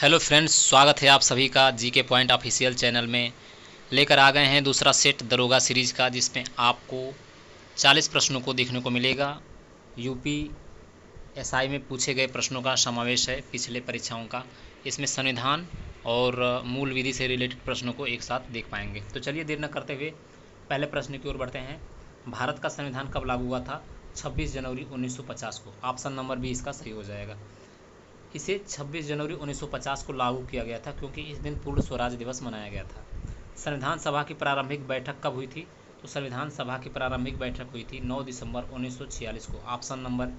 Hello friends, स्वागत है आप सभी का जीके पॉइंट ऑफिशियल चैनल में। लेकर आ गए हैं दूसरा सेट दरोगा सीरीज़ का, जिसमें आपको 40 प्रश्नों को देखने को मिलेगा। यूपी एसआई में पूछे गए प्रश्नों का समावेश है पिछले परीक्षाओं का। इसमें संविधान और मूल विधि से रिलेटेड प्रश्नों को एक साथ देख पाएंगे। तो चलिए देर न करते हुए पहले प्रश्न की ओर बढ़ते हैं। भारत का संविधान कब लागू हुआ था? 26 जनवरी 1950 को। ऑप्शन नंबर बी इसका सही हो जाएगा। इसे 26 जनवरी 1950 को लागू किया गया था क्योंकि इस दिन पूर्ण स्वराज दिवस मनाया गया था। संविधान सभा की प्रारंभिक बैठक कब हुई थी? तो संविधान सभा की प्रारंभिक बैठक हुई थी 9 दिसंबर 1946 को। ऑप्शन नंबर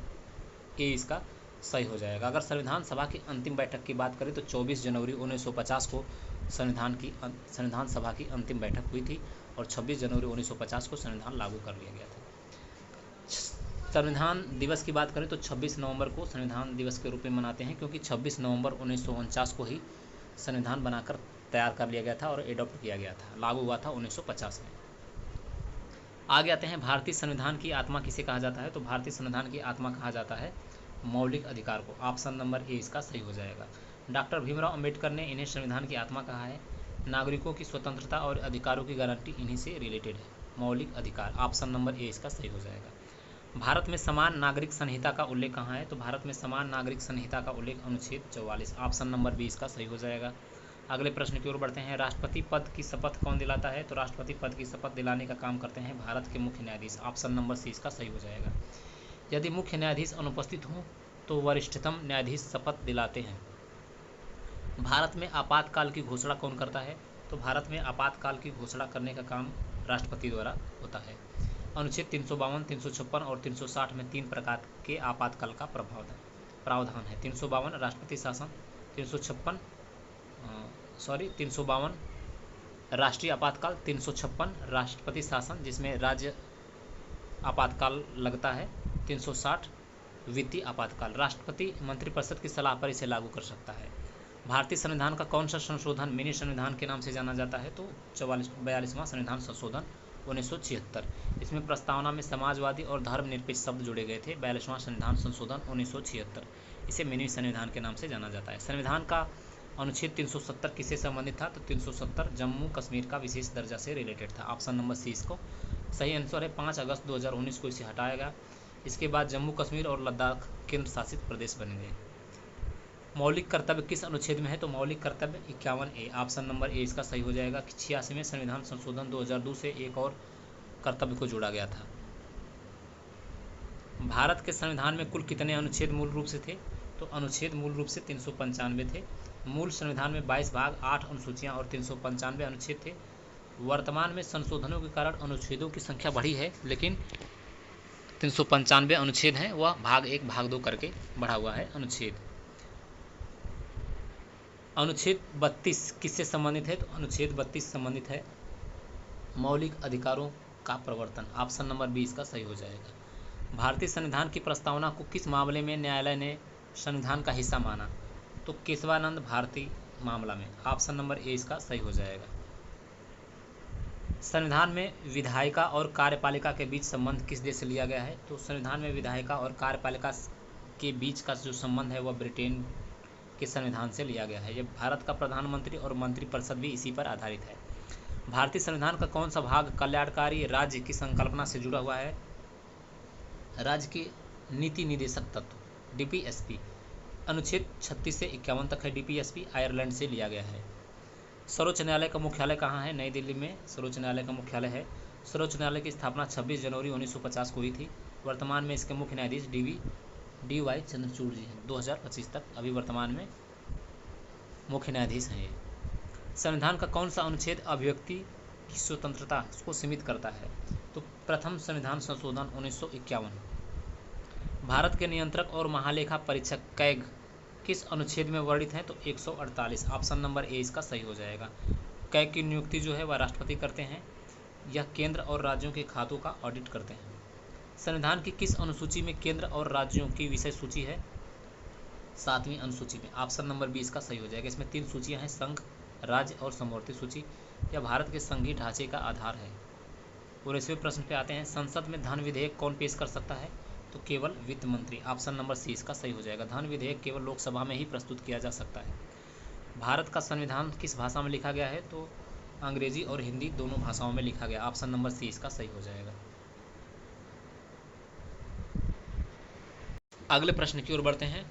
ए इसका सही हो जाएगा। अगर संविधान सभा की अंतिम बैठक की बात करें तो 24 जनवरी 1950 को संविधान सभा की अंतिम बैठक हुई थी और 26 जनवरी 1950 को संविधान लागू कर लिया गया था। संविधान दिवस की बात करें तो 26 नवंबर को संविधान दिवस के रूप में मनाते हैं क्योंकि 26 नवंबर 1949 को ही संविधान बनाकर तैयार कर लिया गया था और एडॉप्ट किया गया था। लागू हुआ था 1950 में। आगे आते हैं, भारतीय संविधान की आत्मा किसे कहा जाता है? तो भारतीय संविधान की आत्मा कहा जाता है मौलिक अधिकार को। ऑप्शन नंबर ए इसका सही हो जाएगा। डॉक्टर भीमराव अंबेडकर ने इन्हें संविधान की आत्मा कहा है। नागरिकों की स्वतंत्रता और अधिकारों की गारंटी इन्हीं से रिलेटेड है। मौलिक अधिकार, ऑप्शन नंबर ए इसका सही हो जाएगा। भारत में समान नागरिक संहिता का उल्लेख कहाँ है? तो भारत में समान नागरिक संहिता का उल्लेख अनुच्छेद 44। ऑप्शन नंबर बी इसका सही हो जाएगा। अगले प्रश्न की ओर बढ़ते हैं। राष्ट्रपति पद की शपथ कौन दिलाता है? तो राष्ट्रपति पद की शपथ दिलाने का काम करते हैं भारत के मुख्य न्यायाधीश। ऑप्शन नंबर सी इसका सही हो जाएगा। यदि मुख्य न्यायाधीश अनुपस्थित हों तो वरिष्ठतम न्यायाधीश शपथ दिलाते हैं। भारत में आपातकाल की घोषणा कौन करता है? तो भारत में आपातकाल की घोषणा करने का काम राष्ट्रपति द्वारा होता है। अनुच्छेद 352, 356 और 360 में 3 प्रकार के आपातकाल का प्रावधान है। 352 राष्ट्रपति शासन, 352 राष्ट्रीय आपातकाल, 356 राष्ट्रपति शासन जिसमें राज्य आपातकाल लगता है, 360 वित्तीय आपातकाल। राष्ट्रपति मंत्रिपरिषद की सलाह पर इसे लागू कर सकता है। भारतीय संविधान का कौन सा संशोधन मिनी संविधान के नाम से जाना जाता है? तो 42वां संविधान संशोधन 1976। इसमें प्रस्तावना में समाजवादी और धर्मनिरपेक्ष शब्द जोड़े गए थे। 42वां संविधान संशोधन 1976, इसे मिनी संविधान के नाम से जाना जाता है। संविधान का अनुच्छेद 370 किससे संबंधित था? तो 370 जम्मू कश्मीर का विशेष दर्जा से रिलेटेड था। ऑप्शन नंबर सी इसको सही आंसर है। 5 अगस्त 2019 को इसे हटाया गया। इसके बाद जम्मू कश्मीर और लद्दाख केंद्र शासित प्रदेश बनेंगे। मौलिक कर्तव्य किस अनुच्छेद में है? तो मौलिक कर्तव्य 51A। ऑप्शन नंबर ए इसका सही हो जाएगा। 86वें संविधान संशोधन 2002 से एक और कर्तव्य को जोड़ा गया था। भारत के संविधान में कुल कितने अनुच्छेद मूल रूप से थे? तो अनुच्छेद मूल रूप से 395 थे। मूल संविधान में 22 भाग, 8 अनुसूचियां और 395 अनुच्छेद थे। वर्तमान में संशोधनों के कारण अनुच्छेदों की संख्या बढ़ी है, लेकिन 395 अनुच्छेद हैं, वह भाग 1 भाग 2 करके बढ़ा हुआ है अनुच्छेद। अनुच्छेद 32 किससे संबंधित है? तो अनुच्छेद 32 संबंधित है मौलिक अधिकारों का प्रवर्तन। ऑप्शन नंबर बी इसका सही हो जाएगा। भारतीय संविधान की प्रस्तावना को किस मामले में न्यायालय ने संविधान का हिस्सा माना? तो केशवानंद भारती मामला में। ऑप्शन नंबर ए इसका सही हो जाएगा। संविधान में विधायिका और कार्यपालिका के बीच संबंध किस देश से लिया गया है? तो संविधान में विधायिका और कार्यपालिका के बीच का जो संबंध है वह ब्रिटेन के संविधान से लिया गया है। यह भारत का प्रधानमंत्री और मंत्रिपरिषद भी इसी पर आधारित है। भारतीय संविधान का कौन सा भाग कल्याणकारी राज्य की संकल्पना से जुड़ा हुआ है? राज्य के नीति निदेशक तत्व, डीपीएसपी। अनुच्छेद 36 से 51 तक है। डीपीएसपी आयरलैंड से लिया गया है। सर्वोच्च न्यायालय का मुख्यालय कहाँ है? नई दिल्ली में सर्वोच्च न्यायालय का मुख्यालय है। सर्वोच्च न्यायालय की स्थापना 26 जनवरी 1950 को हुई थी। वर्तमान में इसके मुख्य न्यायाधीश डी वाई चंद्रचूड़ जी हैं। 2025 तक अभी वर्तमान में मुख्य न्यायाधीश हैं ये। संविधान का कौन सा अनुच्छेद अभिव्यक्ति की स्वतंत्रता को सीमित करता है? तो प्रथम संविधान संशोधन 1951। भारत के नियंत्रक और महालेखा परीक्षक कैग किस अनुच्छेद में वर्णित हैं? तो 148। ऑप्शन नंबर ए इसका सही हो जाएगा। कैग की नियुक्ति जो है वह राष्ट्रपति करते हैं। यह केंद्र और राज्यों के खातों का ऑडिट करते हैं। संविधान की किस अनुसूची में केंद्र और राज्यों की विषय सूची है? 7वीं अनुसूची में। ऑप्शन नंबर बी इसका सही हो जाएगा। इसमें 3 सूचियां हैं, संघ, राज्य और समवर्ती सूची। यह भारत के संघीय ढांचे का आधार है। 19वें प्रश्न पे आते हैं। संसद में धन विधेयक कौन पेश कर सकता है? तो केवल वित्त मंत्री। ऑप्शन नंबर सी इसका सही हो जाएगा। धन विधेयक केवल लोकसभा में ही प्रस्तुत किया जा सकता है। भारत का संविधान किस भाषा में लिखा गया है? तो अंग्रेजी और हिंदी दोनों भाषाओं में लिखा गया। ऑप्शन नंबर सी इसका सही हो जाएगा। अगले प्रश्न की ओर बढ़ते हैं।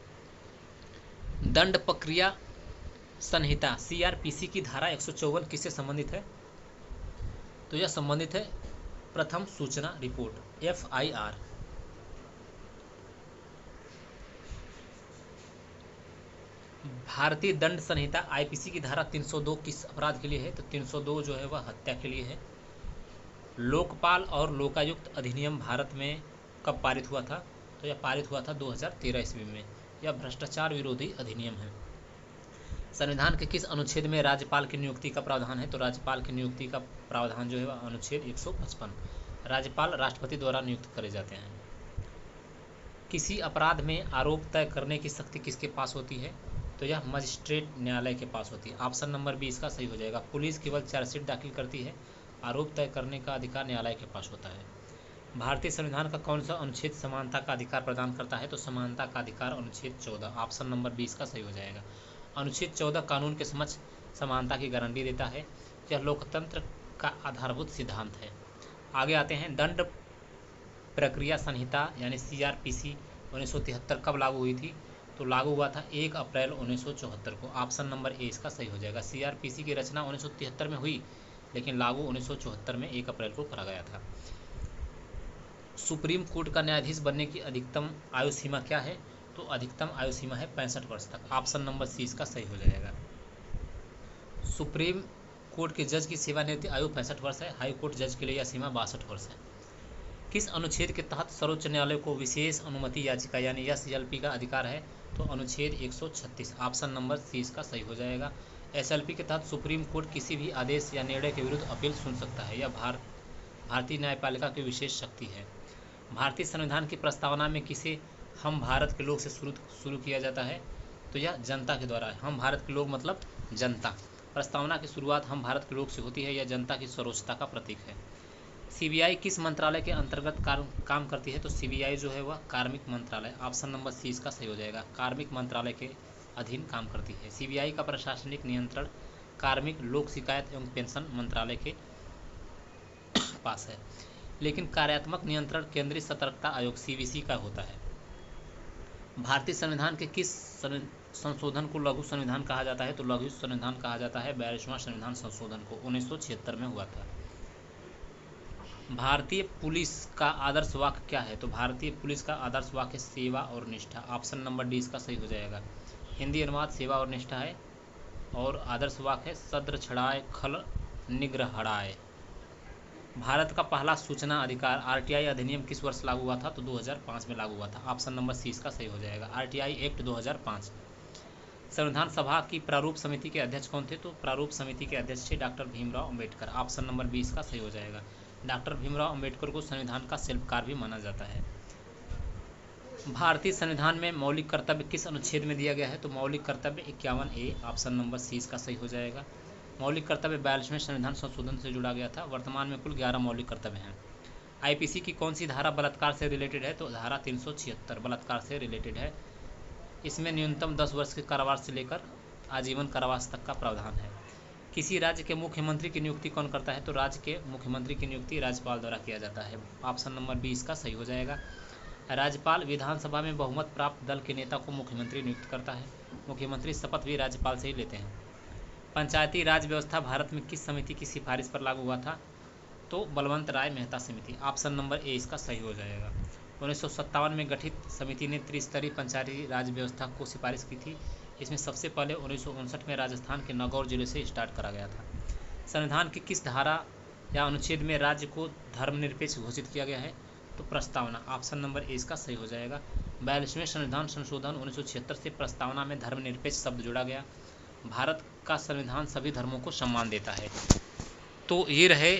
दंड प्रक्रिया संहिता सीआरपीसी की धारा 154 किससे संबंधित है? तो यह संबंधित है प्रथम सूचना रिपोर्ट एफआईआर। भारतीय दंड संहिता आईपीसी की धारा 302 किस अपराध के लिए है? तो 302 जो है वह हत्या के लिए है। लोकपाल और लोकायुक्त अधिनियम भारत में कब पारित हुआ था? तो यह पारित हुआ था 2013 ईस्वी में। यह भ्रष्टाचार विरोधी अधिनियम है। संविधान के किस अनुच्छेद में राज्यपाल की नियुक्ति का प्रावधान है? तो राज्यपाल की नियुक्ति का प्रावधान जो है वह अनुच्छेद 155। राज्यपाल राष्ट्रपति द्वारा नियुक्त करे जाते हैं। किसी अपराध में आरोप तय करने की शक्ति किसके पास होती है? तो यह मजिस्ट्रेट न्यायालय के पास होती है। ऑप्शन नंबर बी इसका सही हो जाएगा। पुलिस केवल चार्जशीट दाखिल करती है, आरोप तय करने का अधिकार न्यायालय के पास होता है। भारतीय संविधान का कौन सा अनुच्छेद समानता का अधिकार प्रदान करता है? तो समानता का अधिकार अनुच्छेद 14। ऑप्शन नंबर बी इसका सही हो जाएगा। अनुच्छेद 14 कानून के समक्ष समानता की गारंटी देता है। यह लोकतंत्र का आधारभूत सिद्धांत है। आगे आते हैं। दंड प्रक्रिया संहिता यानी सीआरपीसी 1973 कब लागू हुई थी? तो लागू हुआ था 1 अप्रैल 1974 को। ऑप्शन नंबर ए इसका सही हो जाएगा। सीआरपीसी की रचना 1973 में हुई, लेकिन लागू 1974 में 1 अप्रैल को करा गया था। सुप्रीम कोर्ट का न्यायाधीश बनने की अधिकतम आयु सीमा क्या है? तो अधिकतम आयु सीमा है 65 वर्ष तक। ऑप्शन नंबर सी इसका सही हो जाएगा। सुप्रीम कोर्ट के जज की सेवानिवृत्ति आयु 65 वर्ष है। हाई कोर्ट जज के लिए यह सीमा 62 वर्ष है। किस अनुच्छेद के तहत सर्वोच्च न्यायालय को विशेष अनुमति याचिका यानी एसएलपी का अधिकार है? तो अनुच्छेद 136। ऑप्शन नंबर सी इसका सही हो जाएगा। एसएलपी के तहत सुप्रीम कोर्ट किसी भी आदेश या निर्णय के विरुद्ध अपील सुन सकता है। यह भारतीय न्यायपालिका की विशेष शक्ति है। भारतीय संविधान की प्रस्तावना में किसे हम भारत के लोग से शुरू किया जाता है? तो यह जनता के द्वारा है। हम भारत के लोग मतलब जनता। प्रस्तावना की शुरुआत हम भारत के लोग से होती है। यह जनता की सर्वोच्चता का प्रतीक है। सीबीआई किस मंत्रालय के अंतर्गत काम करती है? तो सीबीआई जो है वह कार्मिक मंत्रालय। ऑप्शन नंबर सी इसका सही हो जाएगा। कार्मिक मंत्रालय के अधीन काम करती है। सीबीआई का प्रशासनिक नियंत्रण कार्मिक लोक शिकायत एवं पेंशन मंत्रालय के पास है, लेकिन कार्यात्मक नियंत्रण केंद्रीय सतर्कता आयोग सीवीसी का होता है। भारतीय संविधान के किस संशोधन को लघु संविधान कहा जाता है? तो लघु संविधान कहा जाता है 42वां संविधान संशोधन को। 1976 में हुआ था। भारतीय पुलिस का आदर्श वाक्य क्या है? तो भारतीय पुलिस का आदर्श वाक्य सेवा और निष्ठा। ऑप्शन नंबर डी इसका सही हो जाएगा। हिंदी अनुवाद सेवा और निष्ठा है और आदर्श वाक्य है सद्र छड़ाए खल निग्रहणाए। भारत का पहला सूचना अधिकार आरटीआई अधिनियम किस वर्ष लागू हुआ था? तो 2005 में लागू हुआ था। ऑप्शन नंबर सी इसका सही हो जाएगा। RTI act 2005। संविधान सभा की प्रारूप समिति के अध्यक्ष कौन थे? तो प्रारूप समिति के अध्यक्ष थे doctor Bhimrao Ambedkar. Option number B इसका सही हो जाएगा। डॉक्टर भीमराव अंबेडकर को संविधान का शिल्पकार भी माना जाता है। भारतीय संविधान में मौलिक कर्तव्य किस अनुच्छेद में दिया गया है? तो मौलिक कर्तव्य 51A। ऑप्शन नंबर सी इसका सही हो जाएगा। मौलिक कर्तव्य 42वें संविधान संशोधन से जुड़ा गया था। वर्तमान में कुल 11 मौलिक कर्तव्य हैं। आईपीसी की कौन सी धारा बलात्कार से रिलेटेड है? तो धारा 376 बलात्कार से रिलेटेड है। इसमें न्यूनतम 10 वर्ष के कारावास से लेकर आजीवन कारावास तक का प्रावधान है। किसी राज्य के मुख्यमंत्री की नियुक्ति कौन करता है? तो राज्य के मुख्यमंत्री की नियुक्ति राज्यपाल द्वारा किया जाता है। ऑप्शन नंबर बी इसका सही हो जाएगा। राज्यपाल विधानसभा में बहुमत प्राप्त दल के नेता को मुख्यमंत्री नियुक्त करता है। मुख्यमंत्री शपथ भी राज्यपाल से ही लेते हैं। पंचायती राज व्यवस्था भारत में किस समिति की सिफारिश पर लागू हुआ था? तो बलवंत राय मेहता समिति। ऑप्शन नंबर ए इसका सही हो जाएगा। 1957 में गठित समिति ने त्रिस्तरीय पंचायती राज व्यवस्था को सिफारिश की थी। इसमें सबसे पहले 1959 में राजस्थान के नागौर जिले से स्टार्ट करा गया था। संविधान की किस धारा या अनुच्छेद में राज्य को धर्मनिरपेक्ष घोषित किया गया है? तो प्रस्तावना। ऑप्शन नंबर ए इसका सही हो जाएगा। 42वें संविधान संशोधन 1976 से प्रस्तावना में धर्मनिरपेक्ष शब्द जोड़ा गया। भारत का संविधान सभी धर्मों को सम्मान देता है। तो ये रहे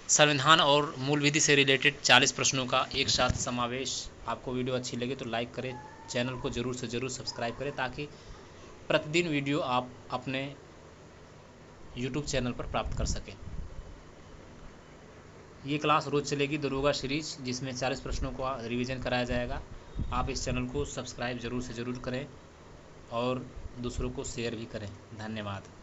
संविधान और मूल विधि से रिलेटेड 40 प्रश्नों का एक साथ समावेश। आपको वीडियो अच्छी लगे तो लाइक करें, चैनल को ज़रूर से ज़रूर सब्सक्राइब करें ताकि प्रतिदिन वीडियो आप अपने YouTube चैनल पर प्राप्त कर सकें। ये क्लास रोज़ चलेगी दरोगा सीरीज, जिसमें 40 प्रश्नों को रिवीजन कराया जाएगा। आप इस चैनल को सब्सक्राइब ज़रूर से ज़रूर करें और दूसरों को शेयर भी करें। धन्यवाद।